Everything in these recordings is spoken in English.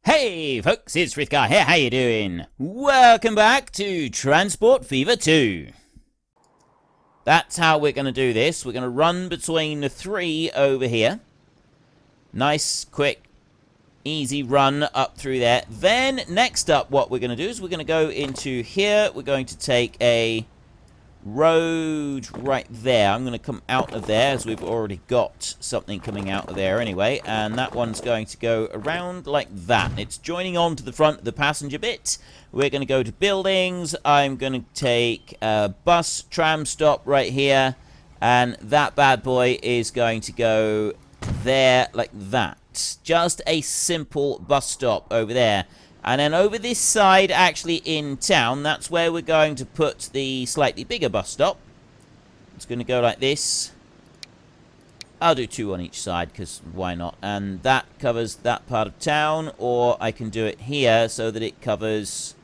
Hey folks, it's Frithgar here, how you doing? Welcome back to Transport Fever 2. That's how we're going to do this. We're going to run between the three over here. Nice, quick, easy run up through there. Then, next up, what we're going to do is we're going to go into here. We're going to take a road right there. I'm going to come out of there as we've already got something coming out of there anyway, and that one's going to go around like that. It's joining on to the front of the passenger bit. We're going to go to buildings. I'm going to take a bus tram stop right here, and that bad boy is going to go there like that. Just a simple bus stop over there. And then over this side, actually in town, that's where we're going to put the slightly bigger bus stop. It's going to go like this. I'll do two on each side, because why not? And that covers that part of town, or I can do it here so that it covers...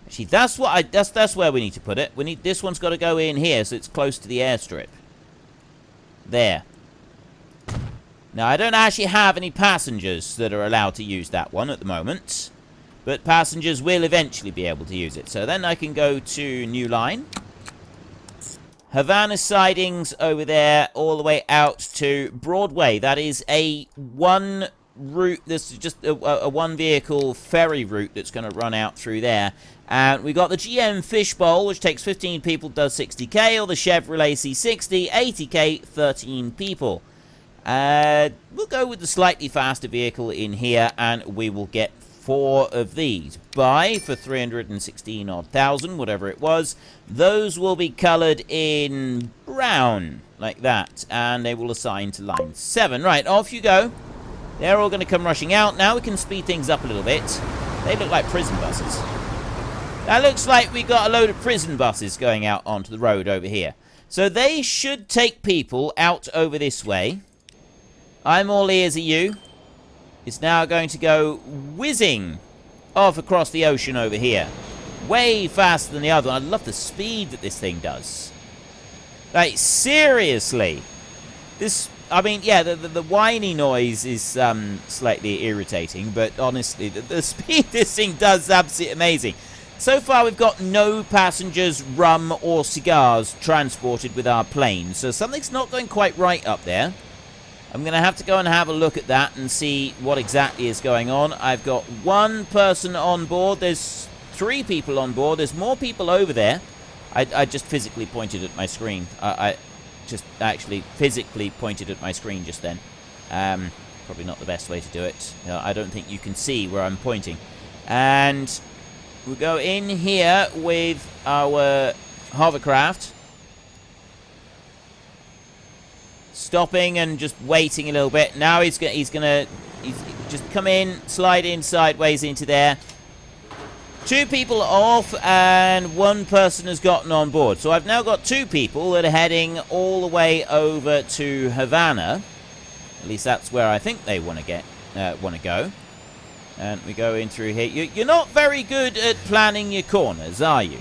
Actually, that's where we need to put it. This one's got to go in here, so it's close to the airstrip. There. Now, I don't actually have any passengers that are allowed to use that one at the moment. But passengers will eventually be able to use it. So then I can go to New Line. Havana sidings over there all the way out to Broadway. That is a one route. This is just a one vehicle ferry route that's going to run out through there. And we got the GM Fishbowl, which takes 15 people, does 60k. Or the Chevrolet C60, 80k, 13 people. We'll go with the slightly faster vehicle in here, and we will get 4 of these. Buy for 316 odd thousand, whatever it was. Those will be coloured in brown, like that, and they will assign to line 7. Right, off you go. They're all going to come rushing out. Now we can speed things up a little bit. They look like prison buses. That looks like we got a load of prison buses going out onto the road over here. So they should take people out over this way. I'm all ears at you. It's now going to go whizzing off across the ocean over here. Way faster than the other one. I love the speed that this thing does. Like, seriously. This, I mean, yeah, the whiny noise is slightly irritating, but honestly, the speed this thing does is absolutely amazing. So far, we've got no passengers, rum, or cigars transported with our plane, so something's not going quite right up there. I'm going to have to go and have a look at that and see what exactly is going on. I've got 1 person on board. There's 3 people on board. There's more people over there. I just physically pointed at my screen. I just actually physically pointed at my screen just then. Probably not the best way to do it. I don't think you can see where I'm pointing. And we'll go in here with our hovercraft. Stopping and just waiting a little bit. Now he's just come in, slide in sideways into there. 2 people off and 1 person has gotten on board. So I've now got 2 people that are heading all the way over to Havana. At least that's where I think they want to go. And we go in through here. You're not very good at planning your corners, are you?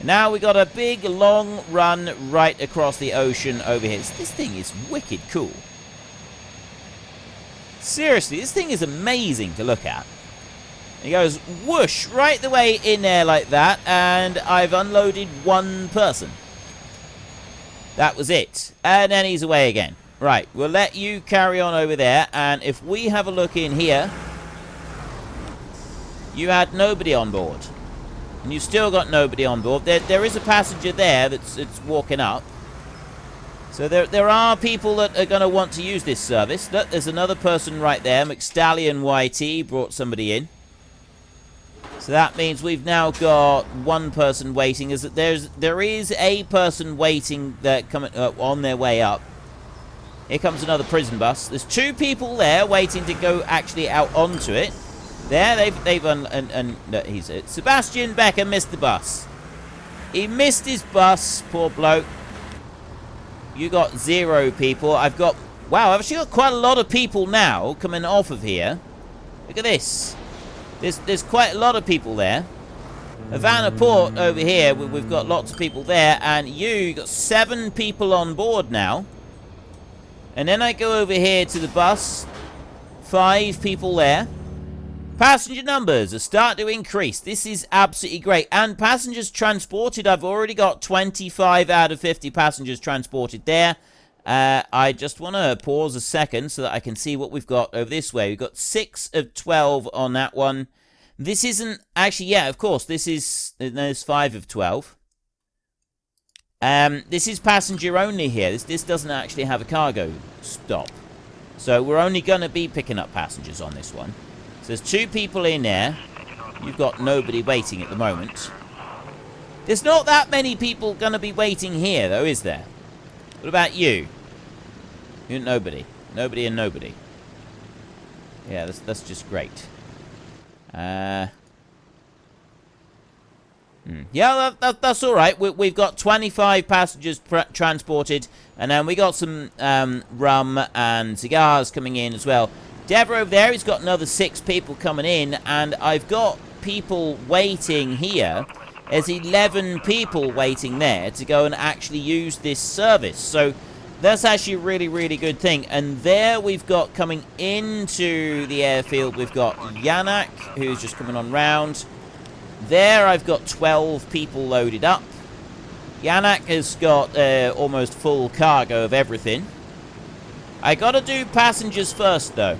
Now we got a big, long run right across the ocean over here. This thing is wicked cool. Seriously, this thing is amazing to look at. It goes whoosh right the way in there like that, and I've unloaded 1 person. That was it. And then he's away again. Right, we'll let you carry on over there, and if we have a look in here, you had nobody on board. And you've still got nobody on board. There is a passenger there that's walking up. So there are people that are going to want to use this service. Look, there's another person right there. McStallion YT brought somebody in. So that means we've now got 1 person waiting. There is a person waiting that coming on their way up. Here comes another prison bus. There's 2 people there waiting to go actually out onto it. There, he's it. Sebastian Becker missed the bus. He missed his bus, poor bloke. You got 0 people. Wow, I've actually got quite a lot of people now coming off of here. Look at this. There's quite a lot of people there. Havana Port over here, we've got lots of people there, and you got 7 people on board now. And then I go over here to the bus, 5 people there. Passenger numbers are starting to increase. This is absolutely great. And passengers transported, I've already got 25 out of 50 passengers transported there. I just want to pause a second so that I can see what we've got over this way. We've got 6 of 12 on that one. This isn't actually, yeah, of course, this is, there's 5 of 12. This is passenger only here. This doesn't actually have a cargo stop. So we're only going to be picking up passengers on this one. So there's 2 people in there. You've got nobody waiting at the moment. There's not that many people going to be waiting here, though, is there? What about you? You're nobody. Nobody and nobody. Yeah, that's just great. Yeah, that's all right. We've got 25 passengers transported, and then we got some rum and cigars coming in as well. Dev over there, he's got another 6 people coming in, and I've got people waiting here. There's 11 people waiting there to go and actually use this service. So that's actually a really, really good thing. And there we've got coming into the airfield, we've got Yannick, who's just coming on round. There I've got 12 people loaded up. Yannick has got almost full cargo of everything. I gotta do passengers first, though.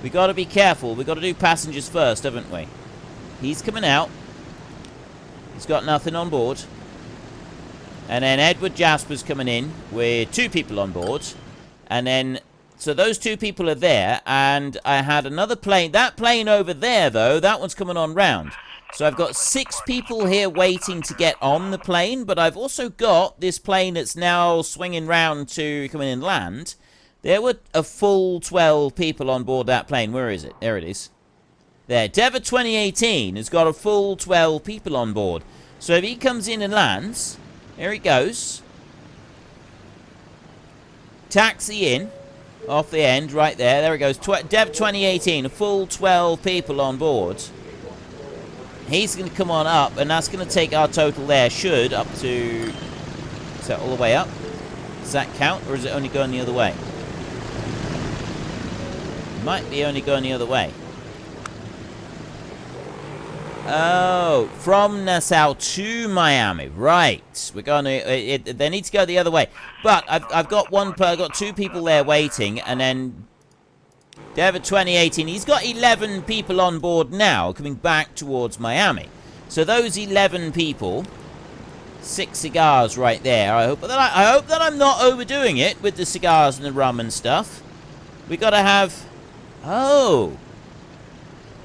We gotta be careful. We gotta do passengers first, haven't we? He's coming out. He's got nothing on board. And then Edward Jasper's coming in with 2 people on board. And then, so those 2 people are there. And I had another plane. That plane over there, though, that one's coming on round. So I've got 6 people here waiting to get on the plane. But I've also got this plane that's now swinging round to come in and land. There were a full 12 people on board that plane. Where is it? There it is. There. Dever 2018 has got a full 12 people on board. So if he comes in and lands, there he goes. Taxi in. Off the end, right there. There he goes. Dev 2018, a full 12 people on board. He's going to come on up, and that's going to take our total there. Should up to... Is that all the way up? Does that count, or is it only going the other way? Might be only going the other way. Oh, from Nassau to Miami, right? We're going to. They need to go the other way, but I've got I've got 2 people there waiting, and then Dever 2018. He's got 11 people on board now, coming back towards Miami. So those 11 people, 6 cigars right there. I hope that I'm not overdoing it with the cigars and the rum and stuff. We got to have. Oh.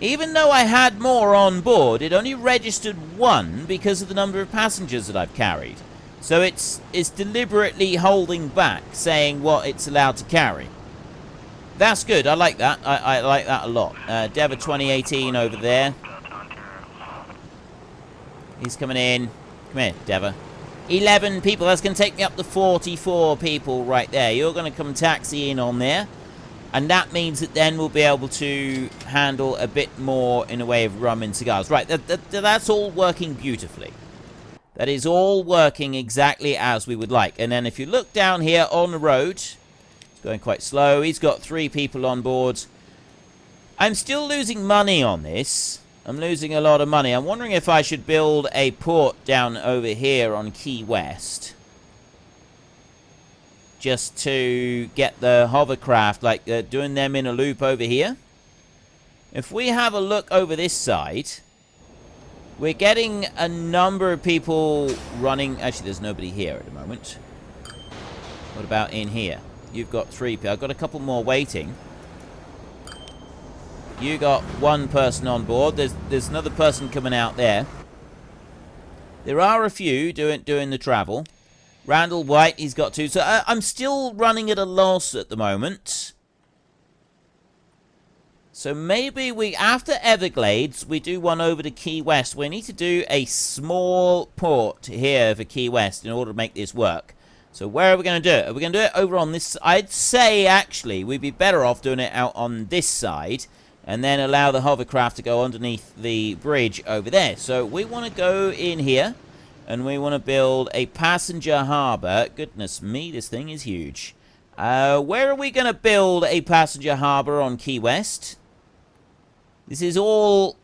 Even though I had more on board, it only registered 1 because of the number of passengers that I've carried. So it's deliberately holding back, saying what it's allowed to carry. That's good. I like that. I like that a lot. Dever 2018 over there. He's coming in. Come here, Dever. 11 people. That's going to take me up to 44 people right there. You're going to come taxi in on there. And that means that then we'll be able to handle a bit more in the way of rum and cigars. Right, that's all working beautifully. That is all working exactly as we would like. And then if you look down here on the road, it's going quite slow. He's got 3 people on board. I'm still losing money on this. I'm losing a lot of money. I'm wondering if I should build a port down over here on Key West. Just to get the hovercraft, like doing them in a loop over here. If we have a look over this side, we're getting a number of people running. Actually, there's nobody here at the moment. What about in here? You've got 3 people. I've got a couple more waiting. You got 1 person on board. There's another person coming out there. There are a few doing the travel. Randall White, he's got 2. So I'm still running at a loss at the moment. So maybe after Everglades, we do one over to Key West. We need to do a small port here for Key West in order to make this work. So where are we going to do it? Are we going to do it over on this? I'd say, actually, we'd be better off doing it out on this side. And then allow the hovercraft to go underneath the bridge over there. So we want to go in here. And we want to build a passenger harbour. Goodness me, this thing is huge. Where are we going to build a passenger harbour on Key West? This is all...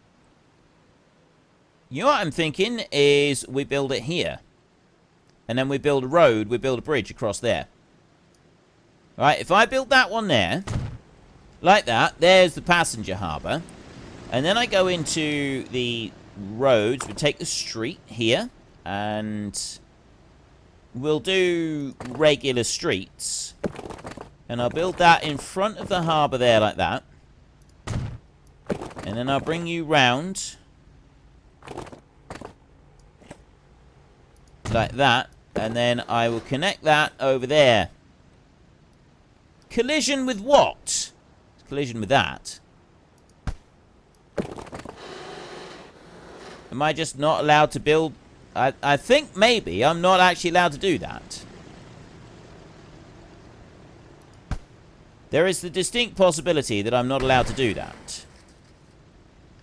You know what I'm thinking is we build it here. And then we build a road, we build a bridge across there. Right, if I build that one there, like that, there's the passenger harbour. And then I go into the roads, we take the street here, and we'll do regular streets. And I'll build that in front of the harbour there like that. And then I'll bring you round like that. And then I will connect that over there. Collision with what? Collision with that. Am I just not allowed to build? I think maybe I'm not actually allowed to do that. There is the distinct possibility that I'm not allowed to do that.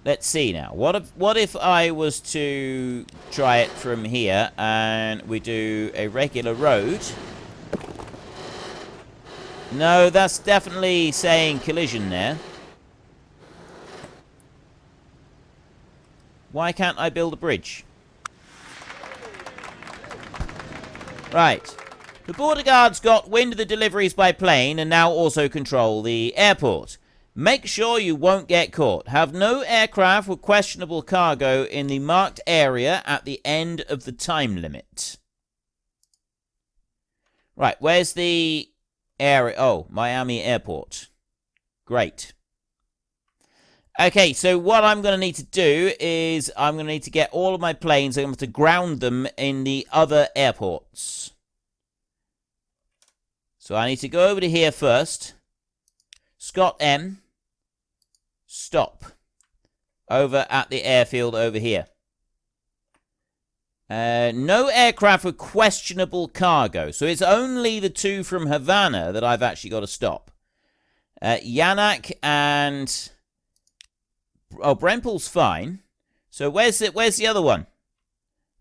Let's see now. What if I was to try it from here and we do a regular road? No, that's definitely saying collision there. Why can't I build a bridge? Right. The border guards got wind of the deliveries by plane and now also control the airport. Make sure you won't get caught. Have no aircraft with questionable cargo in the marked area at the end of the time limit. Right, where's the area? Oh, Miami Airport. Great. Okay, so what I'm going to need to do is I'm going to need to get all of my planes. I'm going to have to ground them in the other airports. So I need to go over to here first. Scott M. Stop. Over at the airfield over here. No aircraft with questionable cargo. So it's only the two from Havana that I've actually got to stop. Yanak and... Oh, Brempel's fine. So where's the other one?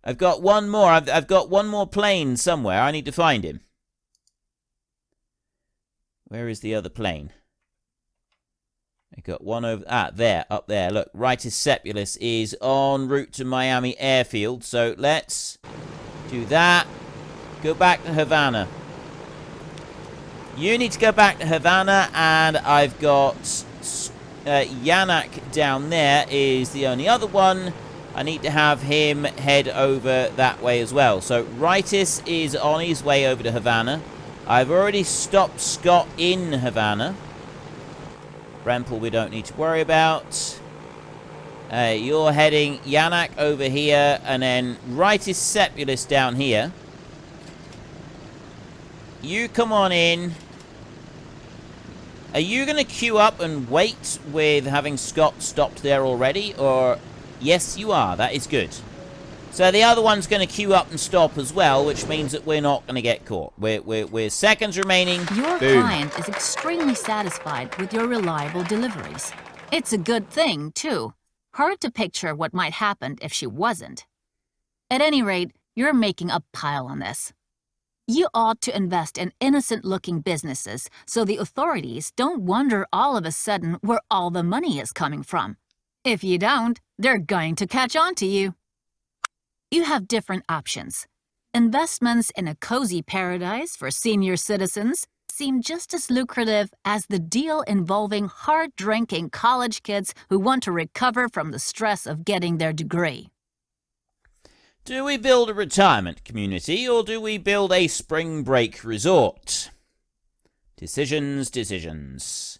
I've got one more. I've got one more plane somewhere. I need to find him. Where is the other plane? I got one over... Ah, there. Up there. Look, Rightus Sepulus is en route to Miami Airfield. So let's do that. Go back to Havana. You need to go back to Havana. And I've got... Yanak down there is the only other one. I need to have him head over that way as well. So Rightus is on his way over to Havana. I've already stopped Scott in Havana. Brempel we don't need to worry about. You're heading Yanak over here, and then Rightus Sepulus down here. You come on in. Are you going to queue up and wait with having Scott stopped there already? Or, yes, you are. That is good. So the other one's going to queue up and stop as well, which means that we're not going to get caught. We're seconds remaining. Your Boom. client is extremely satisfied with your reliable deliveries. It's a good thing, too. Hard to picture what might happen if she wasn't. At any rate, you're making a pile on this. You ought to invest in innocent-looking businesses so the authorities don't wonder all of a sudden where all the money is coming from. If you don't, they're going to catch on to you. You have different options. Investments in a cozy paradise for senior citizens seem just as lucrative as the deal involving hard-drinking college kids who want to recover from the stress of getting their degree. Do we build a retirement community, or do we build a spring break resort? Decisions.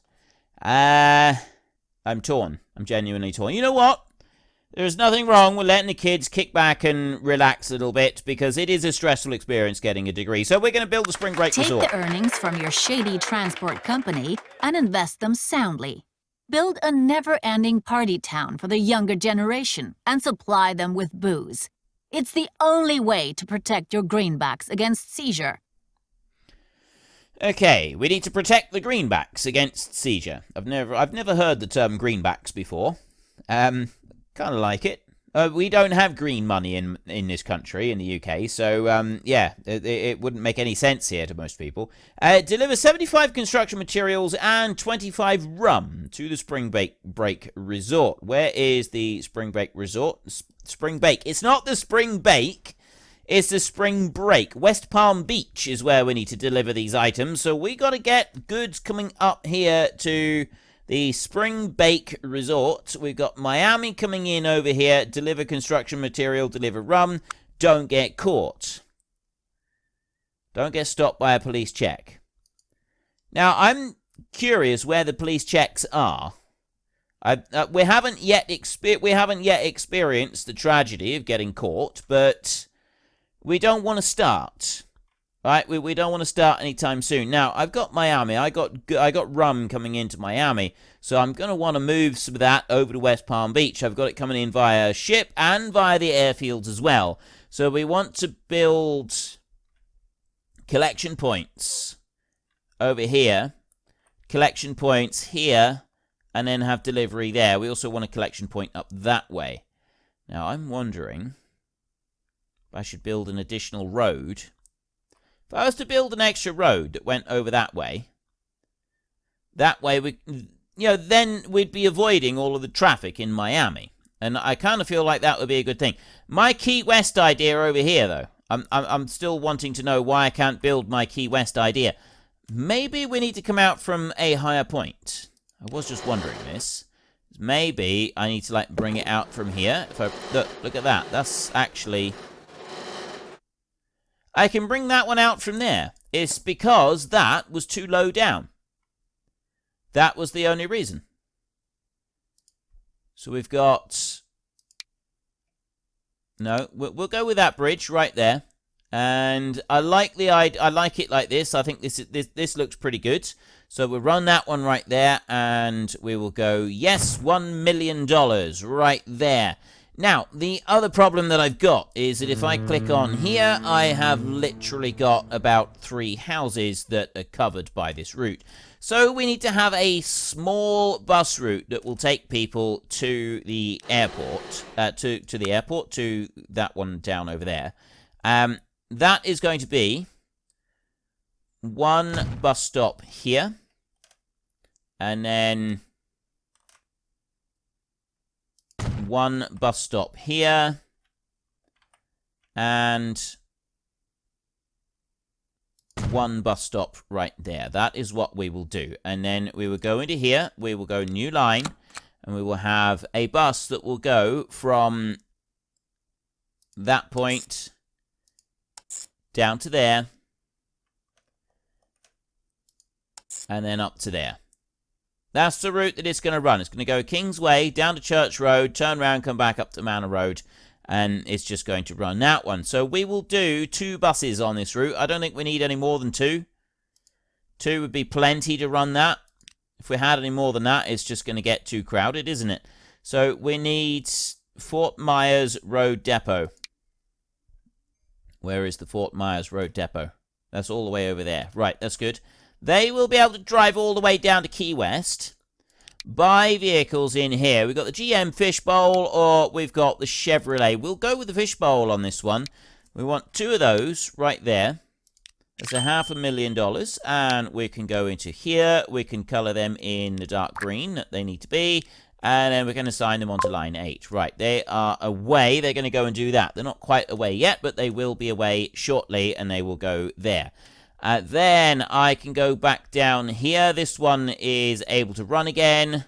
I'm torn. I'm genuinely torn. You know what? There's nothing wrong with letting the kids kick back and relax a little bit, because it is a stressful experience getting a degree. So we're going to build a spring break resort. Take the earnings from your shady transport company and invest them soundly. Build a never-ending party town for the younger generation and supply them with booze. It's the only way to protect your greenbacks against seizure. Okay, we need to protect the greenbacks against seizure. I've never heard the term greenbacks before. Kind of like it. We don't have green money in this country, in the UK, so yeah, it wouldn't make any sense here to most people. Deliver 75 construction materials and 25 rum to the Spring Break Resort. Where is the Spring Break Resort? Spring Bake. It's not the Spring Bake. It's the Spring Break. West Palm Beach is where we need to deliver these items, so we got to get goods coming up here to the Spring Bake Resort. We've got Miami coming in over here. Deliver construction material, deliver rum. Don't get caught. Don't get stopped by a police check. Now, I'm curious where the police checks are. We haven't yet experienced the tragedy of getting caught, but we don't want to start. Right, we don't want to start anytime soon. Now, I've got Miami. I got rum coming into Miami, so I'm going to want to move some of that over to West Palm Beach. I've got it coming in via ship and via the airfields as well. So we want to build collection points over here, collection points here, and then have delivery there. We also want a collection point up that way. Now, I'm wondering if I should build an additional road. If I was to build an extra road that went over that way we, then we'd be avoiding all of the traffic in Miami. And I kind of feel like that would be a good thing. My Key West idea over here, though, I'm still wanting to know why I can't build my Key West idea. Maybe we need to come out from a higher point. I was just wondering this. Maybe I need to, bring it out from here. If I look at that. That's actually... I can bring that one out from there. It's because that was too low down. That was the only reason. So we've got... No, we'll go with that bridge right there. And I like it like this. I think this looks pretty good. So we'll run that one right there, and we will go, yes, $1 million right there. Now, the other problem that I've got is that if I click on here, I have literally got about 3 houses that are covered by this route. So we need to have a small bus route that will take people to the airport, to that one down over there. That is going to be 1 bus stop here, and then 1 bus stop here, and 1 bus stop right there. That is what we will do. And then we will go into here, we will go new line, and we will have a bus that will go from that point down to there, and then up to there. That's the route that it's going to run. It's going to go Kingsway, down to Church Road, turn around, come back up to Manor Road, and it's just going to run that one. So we will do 2 buses on this route. I don't think we need any more than 2. 2 would be plenty to run that. If we had any more than that, it's just going to get too crowded, isn't it? So we need Fort Myers Road Depot. Where is the Fort Myers Road Depot? That's all the way over there. Right, that's good. They will be able to drive all the way down to Key West, buy vehicles in here. We've got the GM Fishbowl, or we've got the Chevrolet. We'll go with the Fishbowl on this one. We want 2 of those right there. That's $500,000, and we can go into here. We can color them in the dark green that they need to be, and then we're going to assign them onto line 8. Right, they are away. They're going to go and do that. They're not quite away yet, but they will be away shortly, and they will go there. Then I can go back down here. This one is able to run again.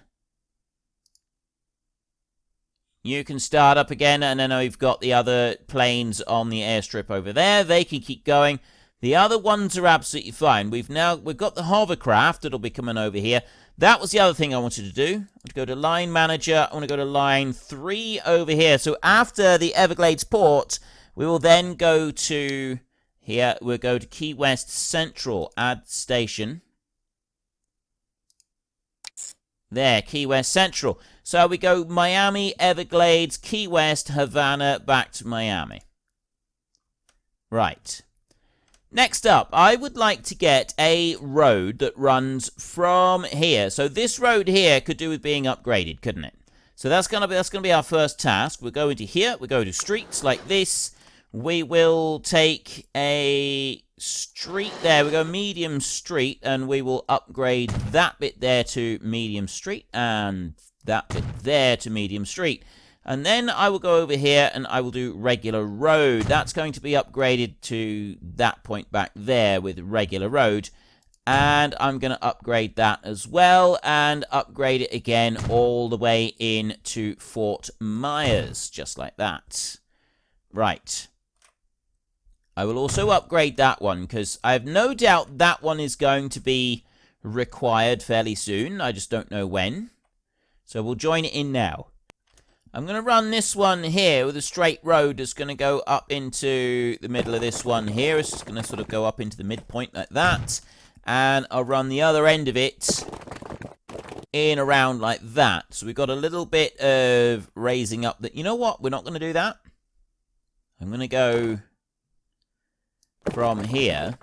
You can start up again, and then I've got the other planes on the airstrip over there. They can keep going. The other ones are absolutely fine. We've got the hovercraft that'll be coming over here. That was the other thing I wanted to do. I want to go to line manager. I want to go to line 3 over here. So after the Everglades port, we will then go to... Here, we'll go to Key West Central, add station. There, Key West Central. So we go Miami, Everglades, Key West, Havana, back to Miami. Right. Next up, I would like to get a road that runs from here. So this road here could do with being upgraded, couldn't it? So that's gonna be our first task. We'll go into here. We go to streets like this. We will take a street there. We go medium street, and we will upgrade that bit there to medium street, and that bit there to medium street. And then I will go over here and I will do regular road. That's going to be upgraded to that point back there with regular road. And I'm going to upgrade that as well and upgrade it again all the way into Fort Myers, just like that. Right. I will also upgrade that one because I have no doubt that one is going to be required fairly soon. I just don't know when. So we'll join it in now. I'm going to run this one here with a straight road that's going to go up into the middle of this one here. It's just going to sort of go up into the midpoint like that. And I'll run the other end of it in around like that. So we've got a little bit of raising up that. You know what? We're not going to do that. I'm going to go from here.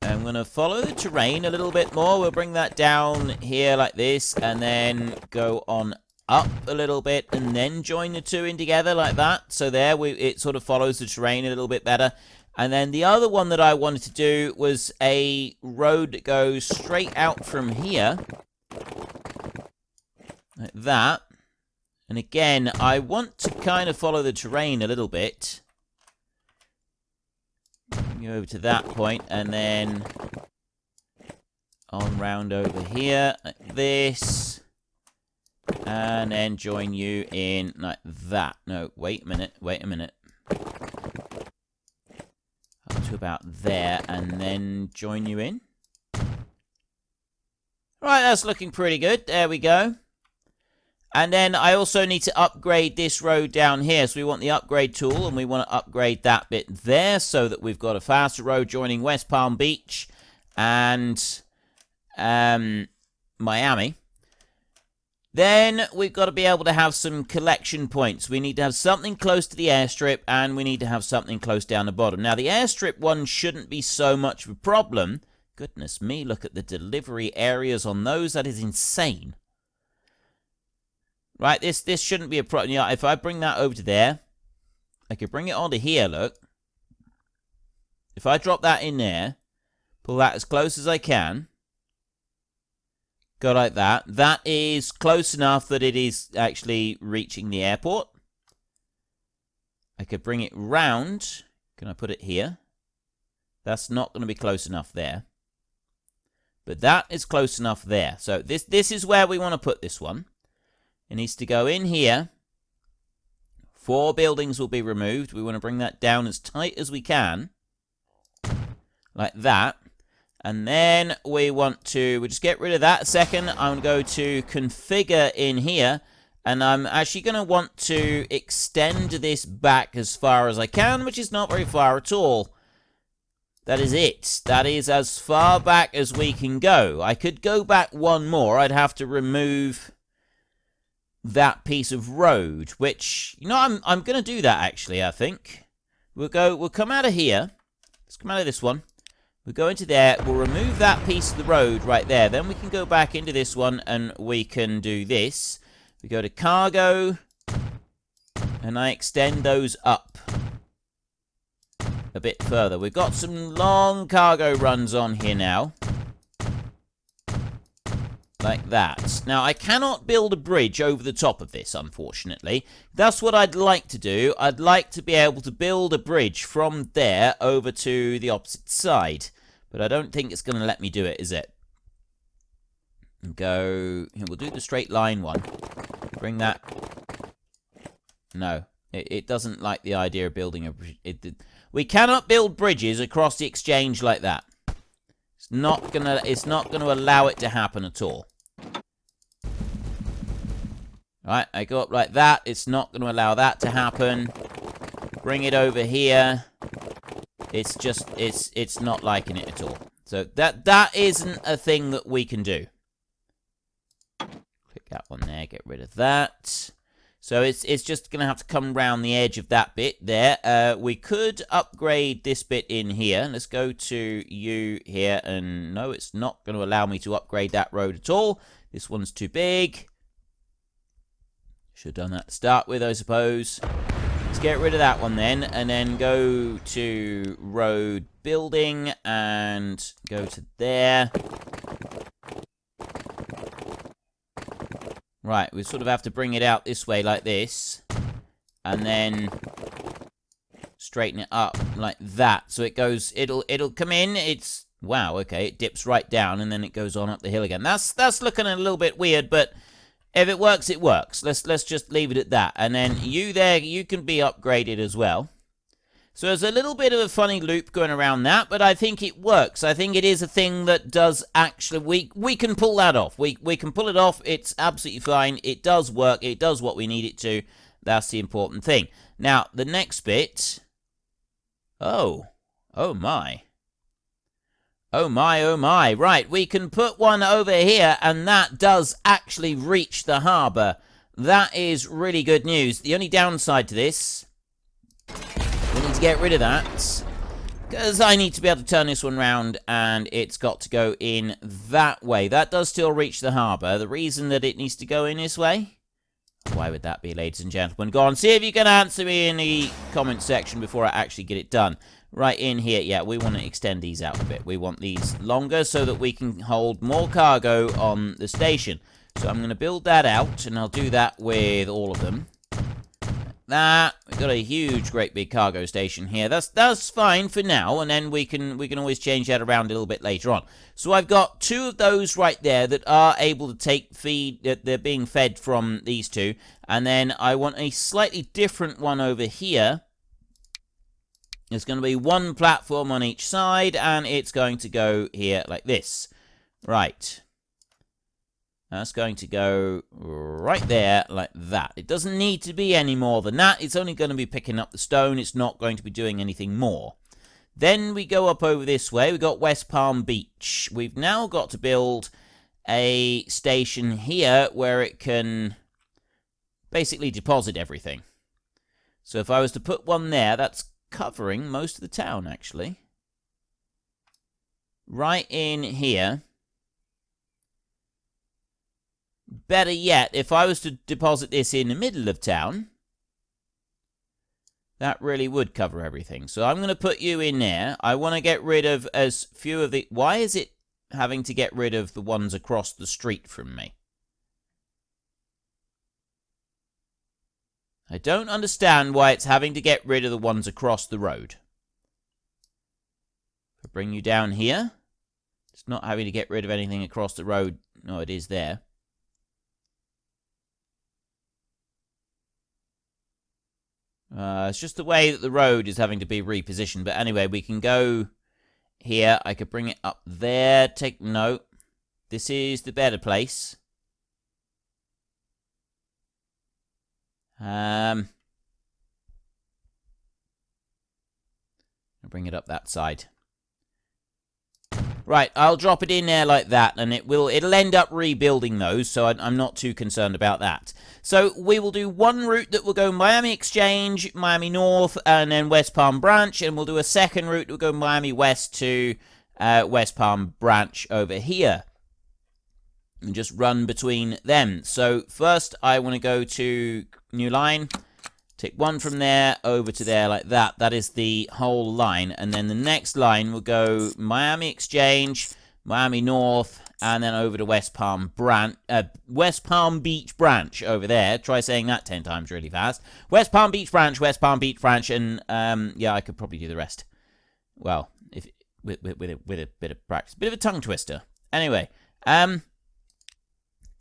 I'm going to follow the terrain a little bit more. We'll bring that down here like this and then go on up a little bit and then join the two in together like that. So there, it sort of follows the terrain a little bit better. And then the other one that I wanted to do was a road that goes straight out from here. Like that. And again, I want to kind of follow the terrain a little bit. Go over to that point and then on round over here like this. And then join you in like that. No, wait a minute. Up to about there, and then join you in. Right, that's looking pretty good. There we go. And then I also need to upgrade this road down here. So we want the upgrade tool, and we want to upgrade that bit there so that we've got a faster road joining West Palm Beach and Miami. Then we've got to be able to have some collection points. We need to have something close to the airstrip, and we need to have something close down the bottom. Now, the airstrip one shouldn't be so much of a problem. Goodness me, look at the delivery areas on those. That is insane. Right, this shouldn't be a problem. Yeah, if I bring that over to there, I could bring it onto here, look. If I drop that in there, pull that as close as I can. Go like that. That is close enough that it is actually reaching the airport. I could bring it round. Can I put it here? That's not going to be close enough there. But that is close enough there. So this is where we want to put this one. It needs to go in here. 4 buildings will be removed. We want to bring that down as tight as we can. Like that. And then we'll just get rid of that a second. I'm going to go to configure in here. And I'm actually going to want to extend this back as far as I can, which is not very far at all. That is it. That is as far back as we can go. I could go back one more. I'd have to remove that piece of road, which, you know, I'm going to do that actually, I think. We'll come out of here. Let's come out of this one. We'll go into there, we'll remove that piece of the road right there. Then we can go back into this one and we can do this. We go to cargo, and I extend those up a bit further. We've got some long cargo runs on here now. Like that. Now, I cannot build a bridge over the top of this, unfortunately. That's what I'd like to do. I'd like to be able to build a bridge from there over to the opposite side. But I don't think it's going to let me do it, is it? Go... Here, we'll do the straight line one. Bring that... No. It doesn't like the idea of building a bridge. We cannot build bridges across the exchange like that. It's not gonna allow it to happen at all. Right, I go up like that. It's not going to allow that to happen. Bring it over here. It's just, it's not liking it at all. So that isn't a thing that we can do. Click that one there, get rid of that. So it's just going to have to come round the edge of that bit there. We could upgrade this bit in here. Let's go to you here. And no, it's not going to allow me to upgrade that road at all. This one's too big. Should have done that to start with, I suppose. Let's get rid of that one then, and then go to road building and go to there. Right, we sort of have to bring it out this way like this, and then straighten it up like that. So it goes, it'll come in. It's wow, okay, it dips right down and then it goes on up the hill again. That's looking a little bit weird, but if it works, it works. Let's just leave it at that. And then you there, you can be upgraded as well. So there's a little bit of a funny loop going around that, but I think it works. I think it is a thing that does actually, we can pull that off. We can pull it off. It's absolutely fine. It does work. It does what we need it to. That's the important thing. Now, the next bit. Oh my. Oh my, oh my. Right, we can put one over here, and that does actually reach the harbour. That is really good news. The only downside to this, we need to get rid of that, because I need to be able to turn this one round, and it's got to go in that way. That does still reach the harbour. The reason that it needs to go in this way, why would that be, ladies and gentlemen? Go on, see if you can answer me in the comment section before I actually get it done. Right in here, yeah, we want to extend these out a bit. We want these longer so that we can hold more cargo on the station. So I'm going to build that out, and I'll do that with all of them. That, we've got a huge, great big cargo station here. That's fine for now, and then we can always change that around a little bit later on. So I've got two of those right there that are able to take feed. They're being fed from these two, and then I want a slightly different one over here. There's going to be one platform on each side, and it's going to go here like this. Right. That's going to go right there like that. It doesn't need to be any more than that. It's only going to be picking up the stone. It's not going to be doing anything more. Then we go up over this way. We've got West Palm Beach. We've now got to build a station here where it can basically deposit everything. So if I was to put one there, that's covering most of the town, actually. Right in here. Better yet, if I was to deposit this in the middle of town, that really would cover everything. So I'm going to put you in there. I want to get rid of as few of the... Why is it having to get rid of the ones across the street from me? I don't understand why it's having to get rid of the ones across the road. If I bring you down here, it's not having to get rid of anything across the road. No, it is there. It's just the way that the road is having to be repositioned. But anyway, we can go here. I could bring it up there. Take note. This is the better place. I'll bring it up that side. Right, I'll drop it in there like that, and it'll end up rebuilding those, so I'm not too concerned about that. So we will do one route that will go Miami Exchange, Miami North, and then West Palm Branch, and we'll do a second route that will go Miami West to West Palm Branch over here. And just run between them. So first I want to go to new line. Take one from there over to there like that. That is the whole line. And then the next line will go Miami Exchange, Miami North, and then over to West Palm Beach Branch over there. Try saying that 10 times really fast. West Palm Beach Branch, and yeah, I could probably do the rest. Well, if with a bit of practice, bit of a tongue twister. Anyway,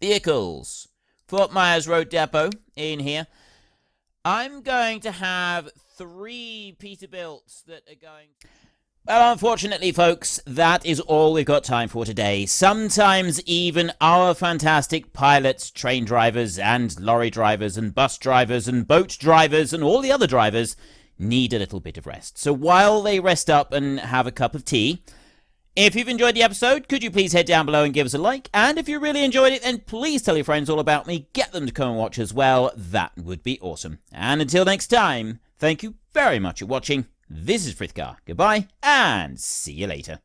vehicles. Fort Myers Road Depot in here. I'm going to have 3 Peterbilts that are going... Well, unfortunately, folks, that is all we've got time for today. Sometimes even our fantastic pilots, train drivers, and lorry drivers, and bus drivers, and boat drivers, and all the other drivers need a little bit of rest. So while they rest up and have a cup of tea... If you've enjoyed the episode, could you please head down below and give us a like? And if you really enjoyed it, then please tell your friends all about me. Get them to come and watch as well. That would be awesome. And until next time, thank you very much for watching. This is Frithgar. Goodbye, and see you later.